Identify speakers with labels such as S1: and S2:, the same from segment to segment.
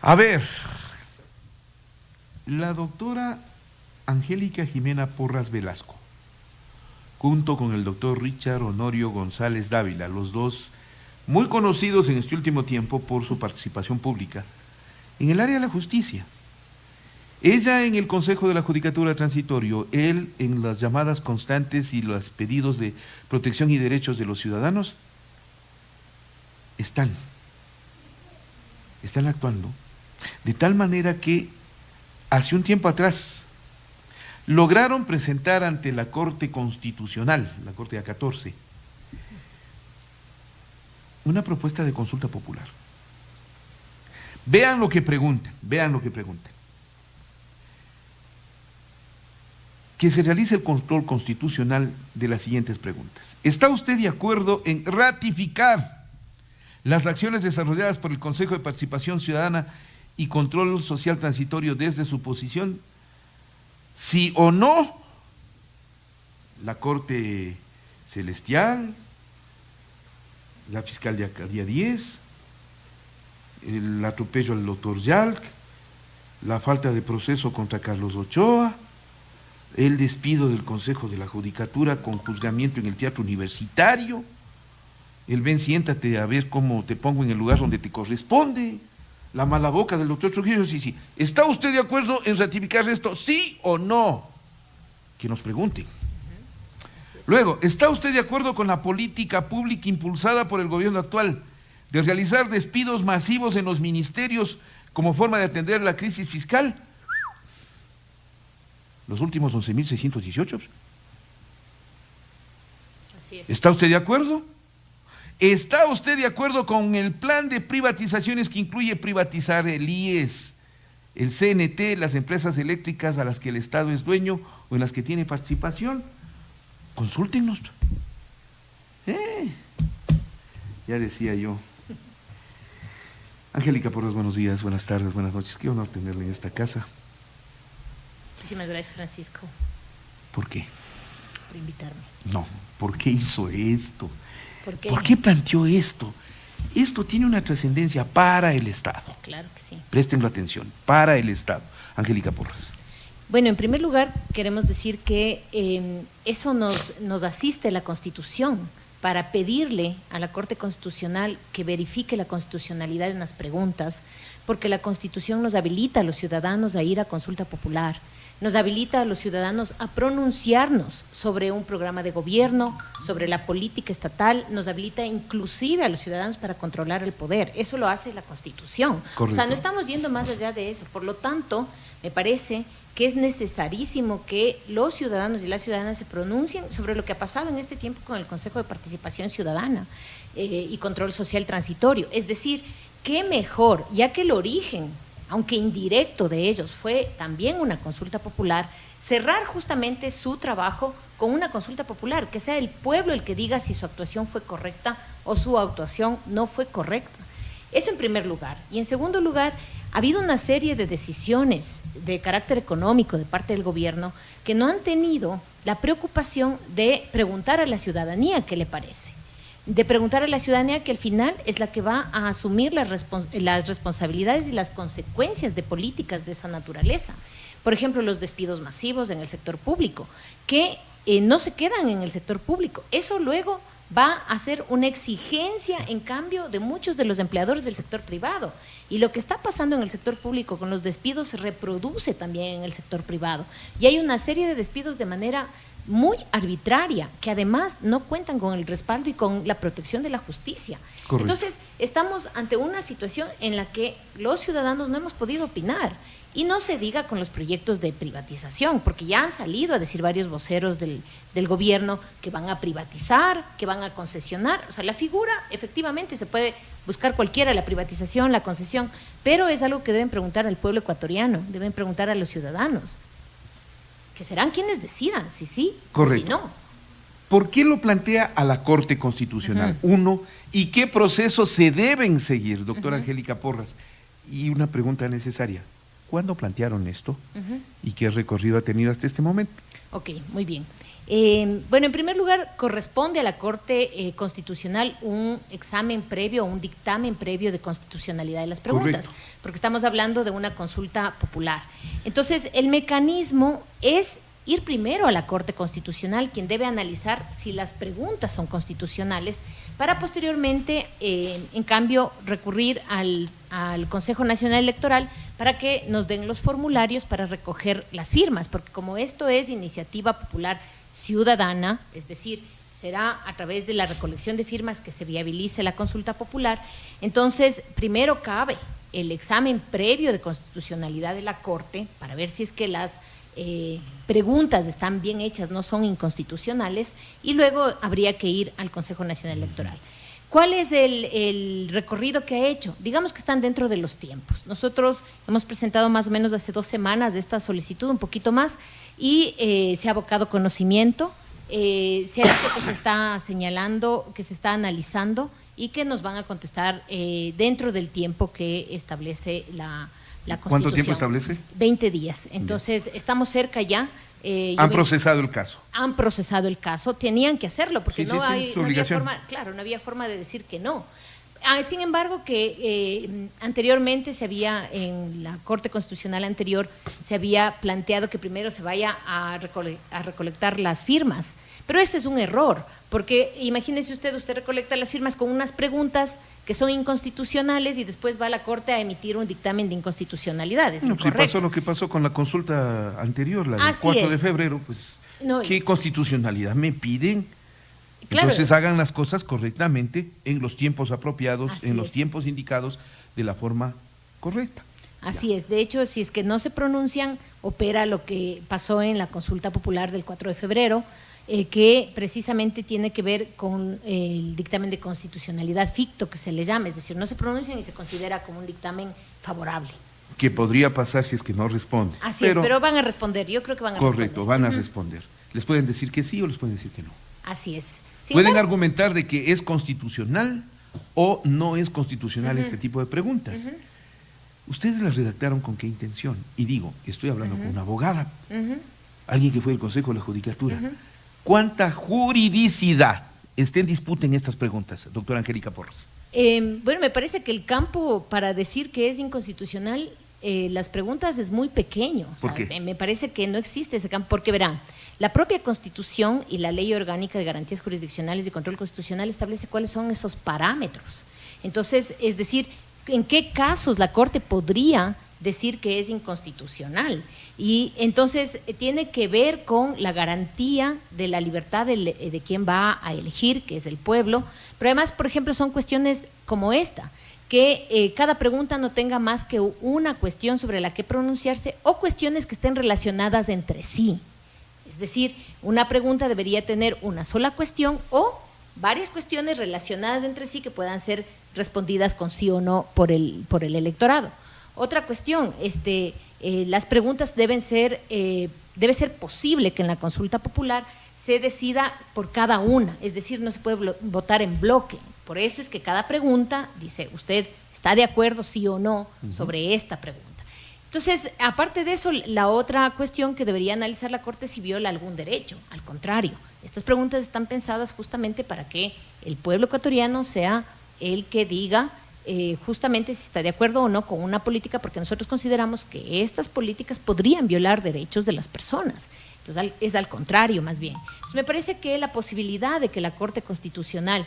S1: A ver, la doctora Angélica Jimena Porras Velasco, junto con el doctor Richard Honorio González Dávila, los dos muy conocidos en este último tiempo por su participación pública en el área de la justicia. Ella en el Consejo de la Judicatura Transitorio, él en las llamadas constantes y los pedidos de protección y derechos de los ciudadanos, están actuando de tal manera que hace un tiempo atrás lograron presentar ante la Corte Constitucional, la Corte A14, una propuesta de consulta popular. Vean lo que preguntan, que se realice el control constitucional de las siguientes preguntas. ¿Está usted de acuerdo en ratificar las acciones desarrolladas por el Consejo de Participación Ciudadana y Control Social Transitorio desde su posición? ¿Sí o no? La Corte Celestial, la fiscal día 10, el atropello al doctor Yalc, la falta de proceso contra Carlos Ochoa, el despido del Consejo de la Judicatura con juzgamiento en el Teatro Universitario, el ven, siéntate a ver cómo te pongo en el lugar donde te corresponde, la mala boca del doctor Trujillo, sí. ¿Está usted de acuerdo en ratificar esto, sí o no? Que nos pregunten. Luego, ¿está usted de acuerdo con la política pública impulsada por el gobierno actual de realizar despidos masivos en los ministerios como forma de atender la crisis fiscal? Los últimos 11.618.
S2: Así es.
S1: ¿Está usted de acuerdo? ¿Está usted de acuerdo con el plan de privatizaciones que incluye privatizar el IES, el CNT, las empresas eléctricas a las que el Estado es dueño o en las que tiene participación? Consúltenos. Ya decía yo. Angélica Porras, buenos días, buenas tardes, buenas noches. Qué honor tenerle en esta casa.
S2: Muchísimas gracias, Francisco.
S1: ¿Por qué?
S2: Por invitarme.
S1: No, ¿por qué hizo esto?
S2: ¿Por qué?
S1: ¿Por qué planteó esto? Esto tiene una trascendencia para el Estado.
S2: Claro que sí.
S1: Préstenlo atención, para el Estado. Angélica Porras.
S2: Bueno, en primer lugar, queremos decir que eso nos asiste la Constitución para pedirle a la Corte Constitucional que verifique la constitucionalidad de unas preguntas, porque la Constitución nos habilita a los ciudadanos a ir a consulta popular, nos habilita a los ciudadanos a pronunciarnos sobre un programa de gobierno, sobre la política estatal, nos habilita inclusive a los ciudadanos para controlar el poder. Eso lo hace la Constitución.
S1: Correcto.
S2: O sea, no estamos yendo más allá de eso. Por lo tanto, me parece que es necesarísimo que los ciudadanos y las ciudadanas se pronuncien sobre lo que ha pasado en este tiempo con el Consejo de Participación Ciudadana y Control Social Transitorio. Es decir, qué mejor, ya que el origen, aunque indirecto de ellos, fue también una consulta popular, cerrar justamente su trabajo con una consulta popular, que sea el pueblo el que diga si su actuación fue correcta o su actuación no fue correcta. Eso en primer lugar. Y en segundo lugar, ha habido una serie de decisiones de carácter económico de parte del gobierno que no han tenido la preocupación de preguntar a la ciudadanía qué le parece, de preguntar a la ciudadanía que al final es la que va a asumir las responsabilidades y las consecuencias de políticas de esa naturaleza. Por ejemplo, los despidos masivos en el sector público, que no se quedan en el sector público. Eso luego va a ser una exigencia, en cambio, de muchos de los empleadores del sector privado. Y lo que está pasando en el sector público con los despidos se reproduce también en el sector privado. Y hay una serie de despidos de manera muy arbitraria, que además no cuentan con el respaldo y con la protección de la justicia.
S1: Correcto.
S2: Entonces, estamos ante una situación en la que los ciudadanos no hemos podido opinar. Y no se diga con los proyectos de privatización, porque ya han salido a decir varios voceros del gobierno que van a privatizar, que van a concesionar. O sea, la figura, efectivamente, se puede buscar cualquiera, la privatización, la concesión, pero es algo que deben preguntar al pueblo ecuatoriano, deben preguntar a los ciudadanos, que serán quienes decidan si sí
S1: Correcto.
S2: o si no.
S1: ¿Por qué lo plantea a la Corte Constitucional? Uno, ¿y qué procesos se deben seguir, doctora Angélica Porras? Y una pregunta necesaria. ¿Cuándo plantearon esto? ¿Y qué recorrido ha tenido hasta este momento?
S2: Ok, muy bien. Bueno, en primer lugar, corresponde a la Corte Constitucional un examen previo, un dictamen previo de constitucionalidad de las preguntas,
S1: correcto,
S2: porque estamos hablando de una consulta popular. Entonces, el mecanismo es ir primero a la Corte Constitucional, quien debe analizar si las preguntas son constitucionales, para posteriormente, en cambio, recurrir al Consejo Nacional Electoral para que nos den los formularios para recoger las firmas, porque como esto es iniciativa popular ciudadana, es decir, será a través de la recolección de firmas que se viabilice la consulta popular, entonces primero cabe el examen previo de constitucionalidad de la Corte para ver si es que las preguntas están bien hechas, no son inconstitucionales, y luego habría que ir al Consejo Nacional Electoral. ¿Cuál es el recorrido que ha hecho? Digamos que están dentro de los tiempos. Nosotros hemos presentado más o menos hace 2 semanas esta solicitud, un poquito más, y se ha abocado conocimiento, se ha dicho que se está señalando, que se está analizando y que nos van a contestar dentro del tiempo que establece la Constitución.
S1: ¿Cuánto tiempo establece?
S2: 20 días. Entonces, estamos cerca ya.
S1: Han procesado el caso.
S2: Han procesado el caso, tenían que hacerlo porque
S1: Sí,
S2: no había
S1: forma,
S2: claro, no había forma de decir que no. Sin embargo, que anteriormente en la Corte Constitucional anterior se había planteado que primero se vaya a recolectar las firmas, pero este es un error, porque imagínese usted recolecta las firmas con unas preguntas que son inconstitucionales y después va a la Corte a emitir un dictamen de inconstitucionalidad. Es
S1: si pasó lo que pasó con la consulta anterior, la del 4 de febrero, pues, no, ¿qué constitucionalidad me piden? Claro. Entonces hagan las cosas correctamente, en los tiempos apropiados, en los tiempos indicados, de la forma correcta.
S2: Así es. De hecho, si es que no se pronuncian, opera lo que pasó en la consulta popular del 4 de febrero, que precisamente tiene que ver con el dictamen de constitucionalidad ficto, que se le llama, es decir, no se pronuncian y se considera como un dictamen favorable.
S1: Que podría pasar si es que no responde.
S2: Así es, pero van a responder, yo creo que van a responder.
S1: Correcto, van a responder. Les pueden decir que sí o les pueden decir que no.
S2: Así es.
S1: Pueden argumentar de que es constitucional o no es constitucional este tipo de preguntas. ¿Ustedes las redactaron con qué intención? Y digo, estoy hablando con una abogada, alguien que fue del Consejo de la Judicatura. ¿Cuánta juridicidad está en disputa en estas preguntas, doctora Angélica Porras?
S2: Bueno, me parece que el campo para decir que es inconstitucional las preguntas es muy pequeño.
S1: ¿Por qué?
S2: Me parece que no existe ese campo, porque verán, la propia Constitución y la Ley Orgánica de Garantías Jurisdiccionales y Control Constitucional establece cuáles son esos parámetros. Entonces, es decir, ¿en qué casos la Corte podría decir que es inconstitucional? Y entonces tiene que ver con la garantía de la libertad de quien va a elegir, que es el pueblo, pero además, por ejemplo, son cuestiones como esta, que cada pregunta no tenga más que una cuestión sobre la que pronunciarse o cuestiones que estén relacionadas entre sí. Es decir, una pregunta debería tener una sola cuestión o varias cuestiones relacionadas entre sí que puedan ser respondidas con sí o no por el electorado. Otra cuestión, las preguntas debe ser posible que en la consulta popular se decida por cada una, es decir, no se puede votar en bloque. Por eso es que cada pregunta dice, ¿usted está de acuerdo sí o no sobre esta pregunta? Entonces, aparte de eso, la otra cuestión que debería analizar la Corte es si viola algún derecho. Al contrario, estas preguntas están pensadas justamente para que el pueblo ecuatoriano sea el que diga justamente si está de acuerdo o no con una política, porque nosotros consideramos que estas políticas podrían violar derechos de las personas. Entonces, es al contrario, más bien. Entonces, me parece que la posibilidad de que la Corte Constitucional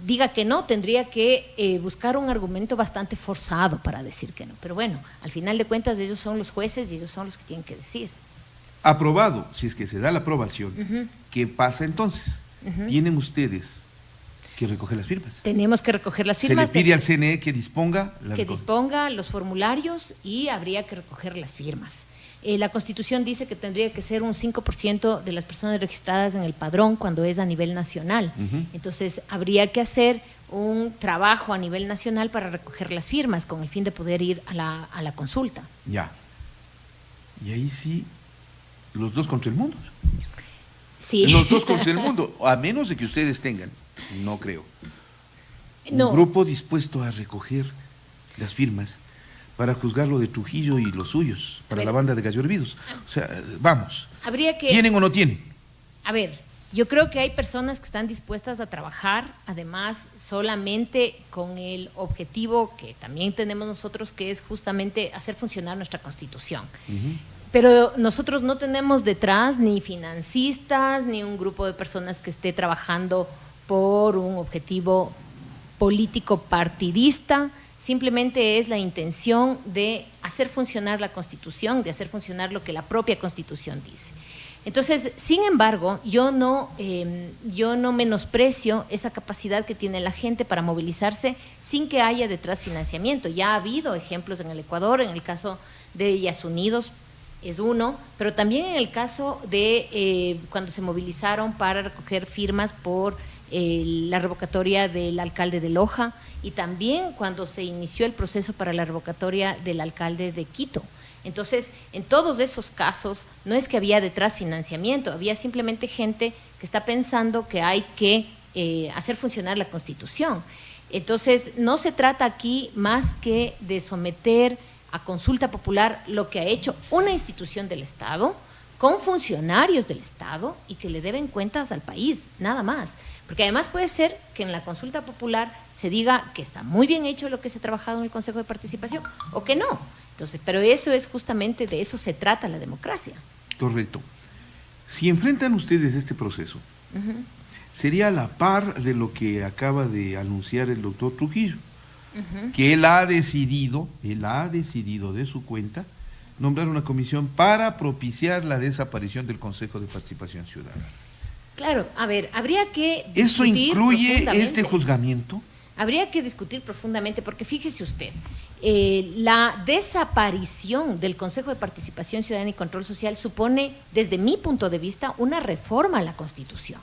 S2: diga que no, tendría que buscar un argumento bastante forzado para decir que no. Pero bueno, al final de cuentas ellos son los jueces y ellos son los que tienen que decir.
S1: Aprobado, si es que se da la aprobación, ¿qué pasa entonces? ¿Tienen ustedes que recoger las firmas? Tenemos que recoger las firmas. Se le pide al CNE que disponga
S2: los formularios y habría que recoger las firmas. La Constitución dice que tendría que ser un 5% de las personas registradas en el padrón cuando es a nivel nacional. Entonces, habría que hacer un trabajo a nivel nacional para recoger las firmas con el fin de poder ir a la consulta.
S1: Ya. Y ahí sí, los dos contra el mundo.
S2: Sí.
S1: Los dos contra el mundo, a menos de que ustedes tengan, no creo, un grupo dispuesto a recoger las firmas para juzgar lo de Trujillo y los suyos, para la banda de Gallo Hervidos. O sea, vamos.
S2: Habría que...
S1: ¿Tienen o no tienen?
S2: A ver, Yo creo que hay personas que están dispuestas a trabajar, además, solamente con el objetivo que también tenemos nosotros, que es justamente hacer funcionar nuestra Constitución. Pero nosotros no tenemos detrás ni financistas, ni un grupo de personas que esté trabajando por un objetivo político partidista. Simplemente es la intención de hacer funcionar la Constitución, de hacer funcionar lo que la propia Constitución dice. Entonces, sin embargo, yo no menosprecio esa capacidad que tiene la gente para movilizarse sin que haya detrás financiamiento. Ya ha habido ejemplos en el Ecuador, en el caso de Yasunidos es uno, pero también en el caso de cuando se movilizaron para recoger firmas por la revocatoria del alcalde de Loja y también cuando se inició el proceso para la revocatoria del alcalde de Quito. Entonces, en todos esos casos, no es que había detrás financiamiento, había simplemente gente que está pensando que hay que hacer funcionar la Constitución. Entonces, no se trata aquí más que de someter a consulta popular lo que ha hecho una institución del Estado, con funcionarios del Estado y que le deben cuentas al país, nada más. Porque además puede ser que en la consulta popular se diga que está muy bien hecho lo que se ha trabajado en el Consejo de Participación o que no. Entonces, pero eso es justamente, de eso se trata la democracia.
S1: Correcto. Si enfrentan ustedes este proceso, sería a la par de lo que acaba de anunciar el doctor Trujillo, que él ha decidido de su cuenta nombrar una comisión para propiciar la desaparición del Consejo de Participación Ciudadana.
S2: Claro, a ver, habría que discutir.
S1: ¿Eso incluye este juzgamiento?
S2: Habría que discutir profundamente, porque fíjese usted, la desaparición del Consejo de Participación Ciudadana y Control Social supone, desde mi punto de vista, una reforma a la Constitución.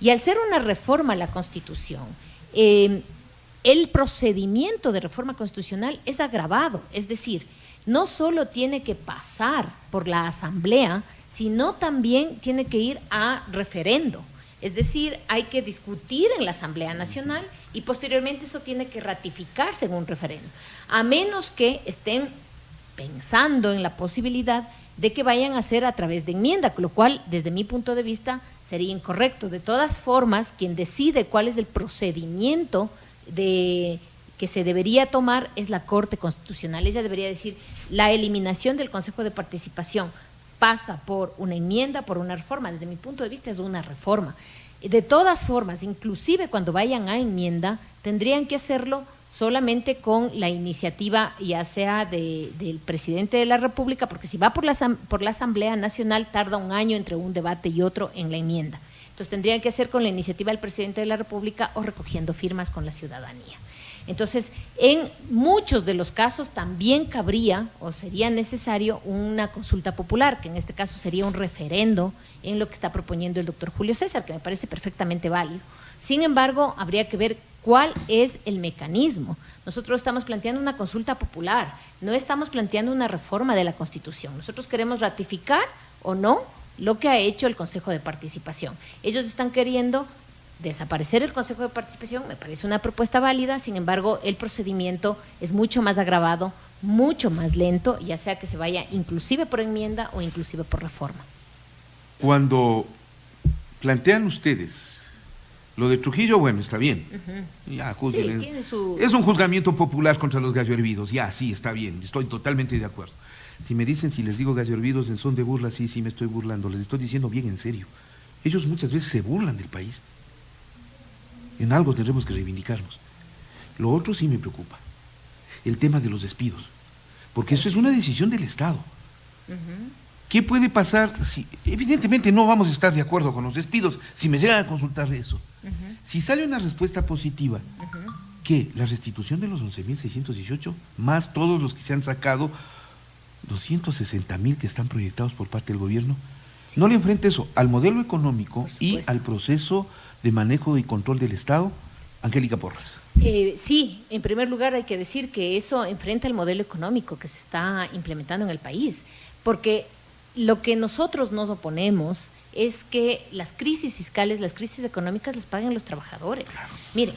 S2: Y al ser una reforma a la Constitución, el procedimiento de reforma constitucional es agravado, es decir, no solo tiene que pasar por la Asamblea, sino también tiene que ir a referendo. Es decir, hay que discutir en la Asamblea Nacional y posteriormente eso tiene que ratificarse en un referendo, a menos que estén pensando en la posibilidad de que vayan a hacer a través de enmienda, lo cual, desde mi punto de vista, sería incorrecto. De todas formas, quien decide cuál es el procedimiento que se debería tomar es la Corte Constitucional. Ella debería decir, la eliminación del Consejo de Participación pasa por una enmienda, por una reforma. Desde mi punto de vista es una reforma. De todas formas, inclusive cuando vayan a enmienda, tendrían que hacerlo solamente con la iniciativa, ya sea del presidente de la República, porque si va por la Asamblea Nacional tarda un año entre un debate y otro en la enmienda. Entonces tendrían que hacer con la iniciativa del presidente de la República o recogiendo firmas con la ciudadanía. Entonces, en muchos de los casos también cabría o sería necesario una consulta popular, que en este caso sería un referendo en lo que está proponiendo el doctor Julio César, que me parece perfectamente válido. Sin embargo, habría que ver cuál es el mecanismo. Nosotros estamos planteando una consulta popular, no estamos planteando una reforma de la Constitución. Nosotros queremos ratificar o no lo que ha hecho el Consejo de Participación. Ellos están queriendo desaparecer el Consejo de Participación, me parece una propuesta válida, sin embargo, el procedimiento es mucho más agravado, mucho más lento, ya sea que se vaya inclusive por enmienda o inclusive por reforma.
S1: Cuando plantean ustedes lo de Trujillo, bueno, está bien. Ya, juzguen.
S2: Sí,
S1: es un juzgamiento popular contra los gallo hervidos, ya, sí, está bien, estoy totalmente de acuerdo. Si me dicen, si les digo gallo hervidos en son de burla, sí, me estoy burlando, les estoy diciendo bien en serio. Ellos muchas veces se burlan del país. En algo tendremos que reivindicarnos. Lo otro sí me preocupa, el tema de los despidos, porque eso es una decisión del Estado. ¿Qué puede pasar si, evidentemente no vamos a estar de acuerdo con los despidos, si me llegan a consultar eso? Si sale una respuesta positiva, ¿qué? La restitución de los 11.618, más todos los que se han sacado, 260.000 que están proyectados por parte del gobierno. Sí. No le enfrente eso al modelo económico y al proceso de manejo y control del Estado. Angélica Porras.
S2: Sí, en primer lugar hay que decir que eso enfrenta el modelo económico que se está implementando en el país, porque lo que nosotros nos oponemos es que las crisis fiscales, las crisis económicas las paguen los trabajadores. Claro. Mire,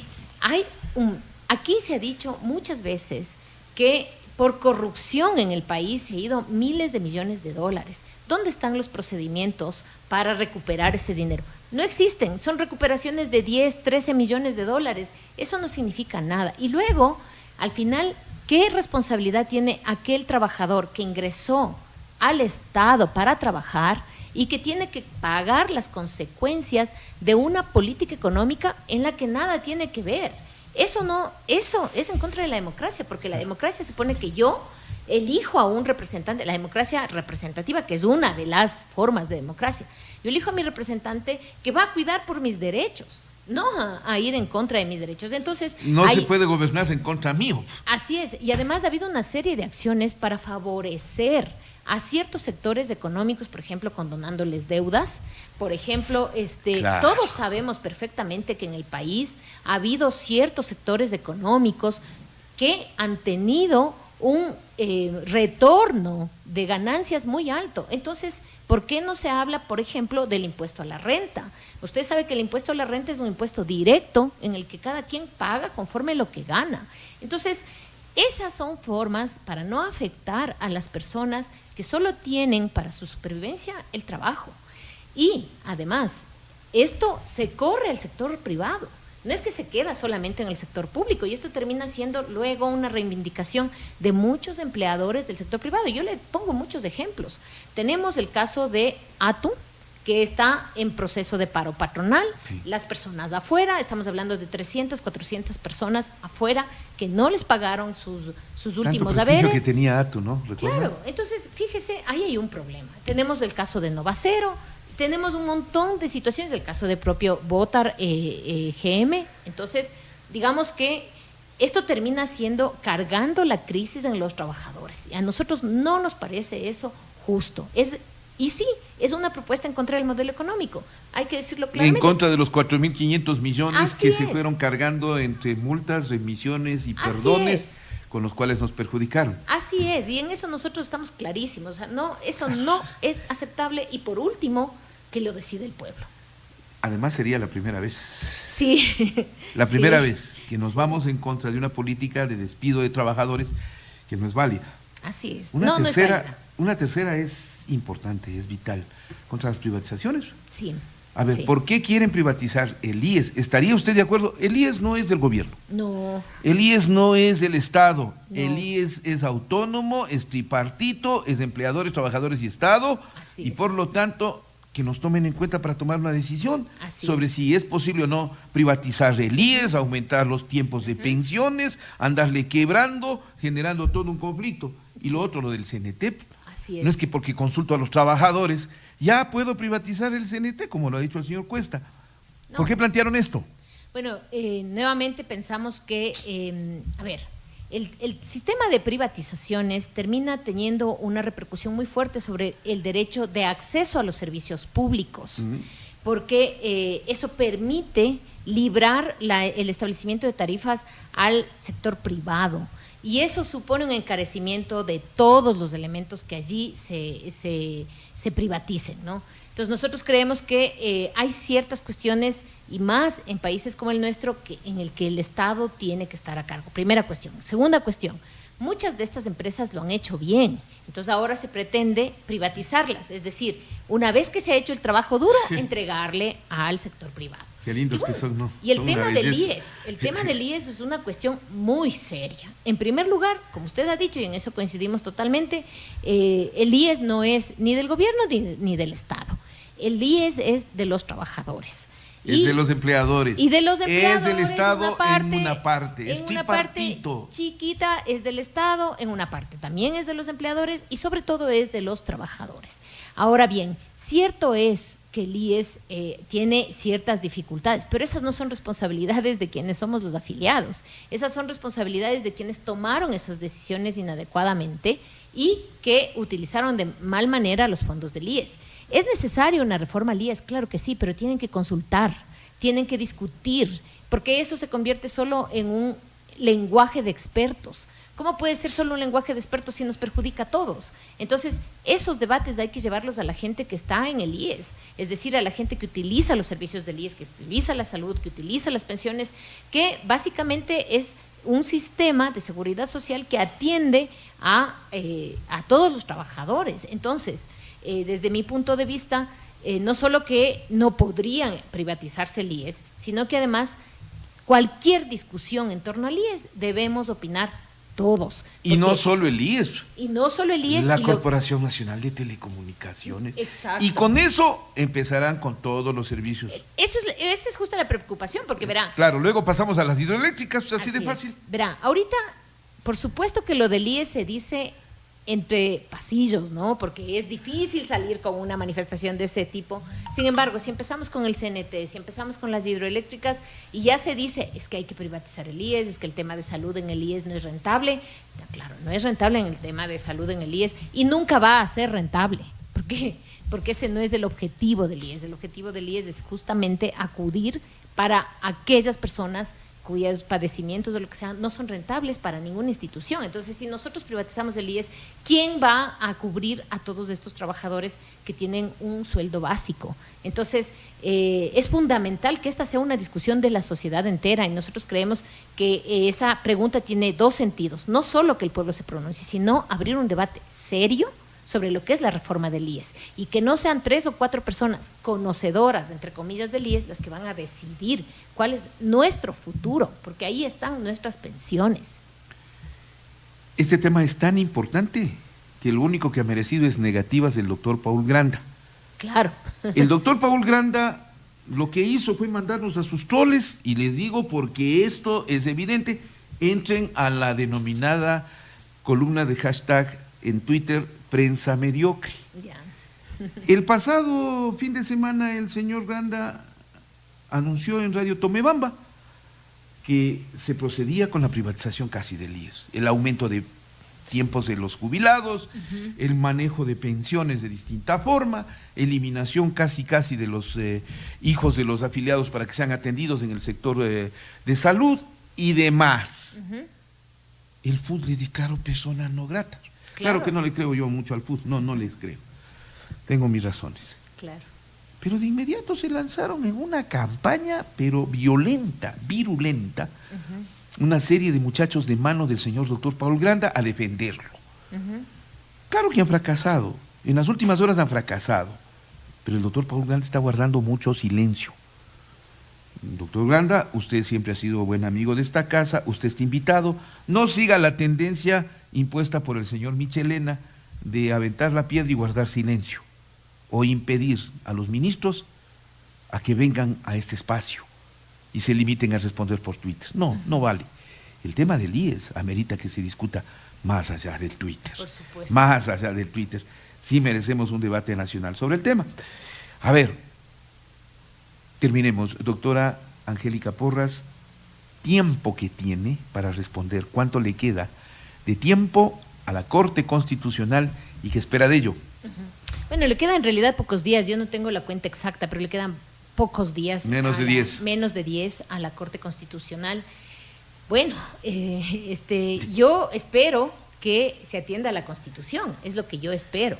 S2: aquí se ha dicho muchas veces que por corrupción en el país se ha ido miles de millones de dólares. ¿Dónde están los procedimientos para recuperar ese dinero? No existen, son recuperaciones de 10, 13 millones de dólares. Eso no significa nada. Y luego, al final, ¿qué responsabilidad tiene aquel trabajador que ingresó al Estado para trabajar y que tiene que pagar las consecuencias de una política económica en la que nada tiene que ver? Eso es en contra de la democracia, porque la democracia supone que yo elijo a un representante, la democracia representativa, que es una de las formas de democracia. Yo elijo a mi representante que va a cuidar por mis derechos, no a ir en contra de mis derechos. Entonces,
S1: no se puede gobernar en contra mío.
S2: Así es, y además ha habido una serie de acciones para favorecer a ciertos sectores económicos, por ejemplo, condonándoles deudas. Por ejemplo,
S1: claro,
S2: todos sabemos perfectamente que en el país ha habido ciertos sectores económicos que han tenido un retorno de ganancias muy alto. Entonces, ¿por qué no se habla, por ejemplo, del impuesto a la renta? Usted sabe que el impuesto a la renta es un impuesto directo en el que cada quien paga conforme lo que gana. Entonces, esas son formas para no afectar a las personas que solo tienen para su supervivencia el trabajo. Y además, esto se corre al sector privado. No es que se queda solamente en el sector público, y esto termina siendo luego una reivindicación de muchos empleadores del sector privado. Yo le pongo muchos ejemplos. Tenemos el caso de ATU, que está en proceso de paro patronal, sí. Las personas afuera, estamos hablando de 300, 400 personas afuera que no les pagaron sus últimos haberes.
S1: Que tenía ATU, ¿no? ¿Recuerda?
S2: Claro, entonces fíjese, ahí hay un problema. Tenemos el caso de Novacero, tenemos un montón de situaciones, el caso de propio Botar GM. Entonces, digamos que esto termina cargando la crisis en los trabajadores. Y a nosotros no nos parece eso justo. Y sí, es una propuesta en contra del modelo económico, hay que decirlo claramente.
S1: En contra de los 4.500 millones
S2: Así
S1: que
S2: es.
S1: Se fueron cargando entre multas, remisiones y perdones, con los cuales nos perjudicaron.
S2: Así es, y en eso nosotros estamos clarísimos. O sea, eso no es aceptable, y por último, que lo decide el pueblo.
S1: Además sería la primera vez.
S2: Sí.
S1: La primera vez que nos vamos en contra de una política de despido de trabajadores que no es válida.
S2: Así es.
S1: Una tercera es importante, es vital, contra las privatizaciones.
S2: Sí.
S1: A ver, ¿por qué quieren privatizar el IES? ¿Estaría usted de acuerdo? El IES no es del gobierno.
S2: No.
S1: El IES no es del Estado.
S2: No.
S1: El IES es autónomo, es tripartito, es de empleadores, trabajadores y Estado.
S2: Así
S1: y
S2: es.
S1: por lo tanto, que nos tomen en cuenta para tomar una decisión sobre
S2: es.
S1: Si es posible o no privatizar el IES, aumentar los tiempos de pensiones, andarle quebrando, generando todo un conflicto. Y lo otro, lo del CNT.
S2: Así es.
S1: No es que porque consulto a los trabajadores, ya puedo privatizar el CNT, como lo ha dicho el señor Cuesta. No. ¿Por qué plantearon esto?
S2: Bueno, nuevamente pensamos que, el sistema de privatizaciones termina teniendo una repercusión muy fuerte sobre el derecho de acceso a los servicios públicos, porque eso permite librar el establecimiento de tarifas al sector privado. Y eso supone un encarecimiento de todos los elementos que allí se privaticen, ¿no? Entonces nosotros creemos que hay ciertas cuestiones, y más en países como el nuestro, en el que el Estado tiene que estar a cargo. Primera cuestión. Segunda cuestión, muchas de estas empresas lo han hecho bien, entonces ahora se pretende privatizarlas, es decir, una vez que se ha hecho el trabajo duro, entregarle al sector privado.
S1: Qué lindos que son, ¿no?
S2: Y el tema del IES es una cuestión muy seria. En primer lugar, como usted ha dicho, y en eso coincidimos totalmente, el IES no es ni del gobierno ni del Estado. El IES es de los trabajadores.
S1: Es de los empleadores.
S2: Y de los empleadores.
S1: Es del Estado en una parte. Es
S2: una parte chiquita es del Estado, en una parte también es de los empleadores, y sobre todo es de los trabajadores. Ahora bien, cierto es que el IES tiene ciertas dificultades, pero esas no son responsabilidades de quienes somos los afiliados, esas son responsabilidades de quienes tomaron esas decisiones inadecuadamente y que utilizaron de mal manera los fondos del IES. ¿Es necesaria una reforma al IES? Claro que sí, pero tienen que consultar, tienen que discutir, porque eso se convierte solo en un lenguaje de expertos. ¿Cómo puede ser solo un lenguaje de expertos si nos perjudica a todos? Entonces, esos debates hay que llevarlos a la gente que está en el IES, es decir, a la gente que utiliza los servicios del IES, que utiliza la salud, que utiliza las pensiones, que básicamente es un sistema de seguridad social que atiende a todos los trabajadores. Entonces, desde mi punto de vista, no solo que no podrían privatizarse el IES, sino que además cualquier discusión en torno al IES debemos opinar todos.
S1: Y no solo el IES.
S2: Y no solo el IES.
S1: La Corporación Nacional de Telecomunicaciones.
S2: Exacto.
S1: Y con eso empezarán con todos los servicios.
S2: Esa es justo la preocupación, porque verá.
S1: Claro, luego pasamos a las hidroeléctricas, así de fácil.
S2: Verá, ahorita, por supuesto que lo del IES se dice entre pasillos, ¿no? Porque es difícil salir con una manifestación de ese tipo. Sin embargo, si empezamos con el CNT, si empezamos con las hidroeléctricas y ya se dice, es que hay que privatizar el IES, es que el tema de salud en el IES no es rentable. Claro, no es rentable en el tema de salud en el IES y nunca va a ser rentable. ¿Por qué? Porque ese no es el objetivo del IES. El objetivo del IES es justamente acudir para aquellas personas cuyos padecimientos o lo que sea no son rentables para ninguna institución. Entonces, si nosotros privatizamos el IES, ¿quién va a cubrir a todos estos trabajadores que tienen un sueldo básico? Entonces, es fundamental que esta sea una discusión de la sociedad entera y nosotros creemos que esa pregunta tiene dos sentidos. No solo que el pueblo se pronuncie, sino abrir un debate serio sobre lo que es la reforma del IES y que no sean 3 o 4 personas conocedoras, entre comillas, del IES las que van a decidir cuál es nuestro futuro, porque ahí están nuestras pensiones.
S1: Este tema es tan importante que el único que ha merecido es negativas del doctor Paul Granda.
S2: Claro.
S1: El doctor Paul Granda lo que hizo fue mandarnos a sus troles, y les digo porque esto es evidente, entren a la denominada columna de hashtag en Twitter, prensa mediocre.
S2: Ya.
S1: El pasado fin de semana el señor Granda anunció en Radio Tomebamba que se procedía con la privatización casi del IES, el aumento de tiempos de los jubilados, el manejo de pensiones de distinta forma, eliminación casi de los hijos de los afiliados para que sean atendidos en el sector de salud y demás. El FUD le declaró persona no grata. Claro que no le creo yo mucho al FUD, no les creo. Tengo mis razones.
S2: Claro.
S1: Pero de inmediato se lanzaron en una campaña, pero violenta, virulenta, una serie de muchachos de mano del señor doctor Paul Granda a defenderlo. Claro que han fracasado, en las últimas horas han fracasado, pero el doctor Paul Granda está guardando mucho silencio. Doctor Granda, usted siempre ha sido buen amigo de esta casa, usted está invitado, no siga la tendencia impuesta por el señor Michelena de aventar la piedra y guardar silencio, o impedir a los ministros a que vengan a este espacio y se limiten a responder por Twitter. No vale. El tema del IES amerita que se discuta más allá del Twitter.
S2: Por supuesto.
S1: Más allá del Twitter. Sí merecemos un debate nacional sobre el tema. A ver, terminemos. Doctora Angélica Porras, tiempo que tiene para responder, ¿cuánto le queda de tiempo a la Corte Constitucional y qué espera de ello?
S2: Bueno, le quedan en realidad pocos días, yo no tengo la cuenta exacta, pero le quedan pocos días.
S1: Menos de 10.
S2: Menos de 10 a la Corte Constitucional. Bueno, yo espero que se atienda a la Constitución, es lo que yo espero.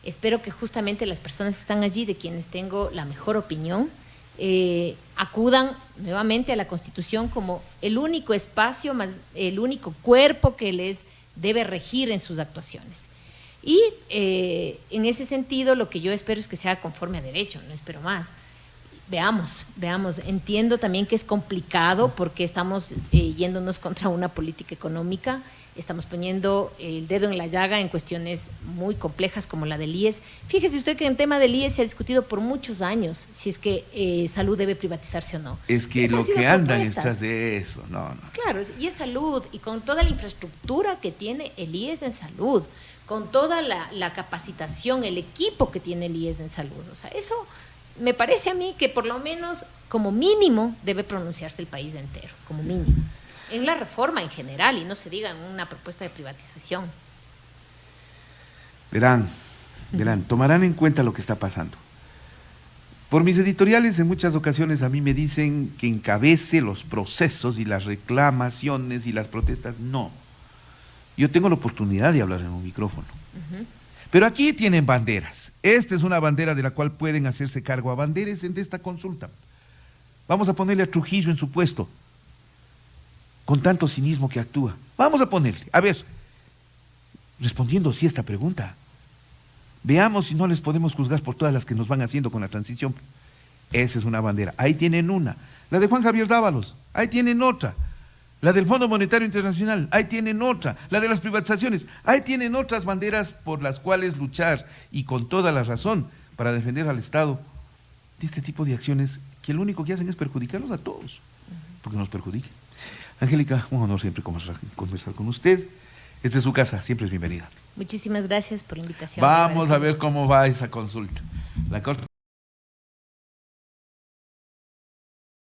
S2: Espero que justamente las personas que están allí, de quienes tengo la mejor opinión, acudan nuevamente a la Constitución como el único espacio, el único cuerpo que les debe regir en sus actuaciones. Y en ese sentido lo que yo espero es que sea conforme a derecho, no espero más. Veamos, entiendo también que es complicado porque estamos yéndonos contra una política económica, estamos poniendo el dedo en la llaga en cuestiones muy complejas como la del IES. Fíjese usted que en el tema del IES se ha discutido por muchos años si es que salud debe privatizarse o no.
S1: Es que lo que andan es tras de eso, no.
S2: Claro, y es salud, y con toda la infraestructura que tiene el IES en salud, con toda la capacitación, el equipo que tiene el IES en salud. O sea, eso me parece a mí que por lo menos como mínimo debe pronunciarse el país entero, como mínimo. En la reforma en general y no se diga en una propuesta de privatización.
S1: Verán, tomarán en cuenta lo que está pasando. Por mis editoriales en muchas ocasiones a mí me dicen que encabece los procesos y las reclamaciones y las protestas. No. Yo tengo la oportunidad de hablar en un micrófono. Pero aquí tienen banderas. Esta es una bandera de la cual pueden hacerse cargo. Abanderes en esta consulta. Vamos a ponerle a Trujillo en su puesto. con tanto cinismo que actúa? Vamos a ponerle, a ver, respondiendo sí a esta pregunta, veamos si no les podemos juzgar por todas las que nos van haciendo con la transición. Esa es una bandera. Ahí tienen una. La de Juan Javier Dávalos. Ahí tienen otra. La del Fondo Monetario Internacional. Ahí tienen otra. La de las privatizaciones. Ahí tienen otras banderas por las cuales luchar, y con toda la razón, para defender al Estado de este tipo de acciones que lo único que hacen es perjudicarlos a todos, porque nos perjudican. Angélica, un honor siempre conversar con usted. Esta es su casa, siempre es bienvenida.
S2: Muchísimas gracias por la invitación.
S1: Vamos a ver cómo va esa consulta. La Corte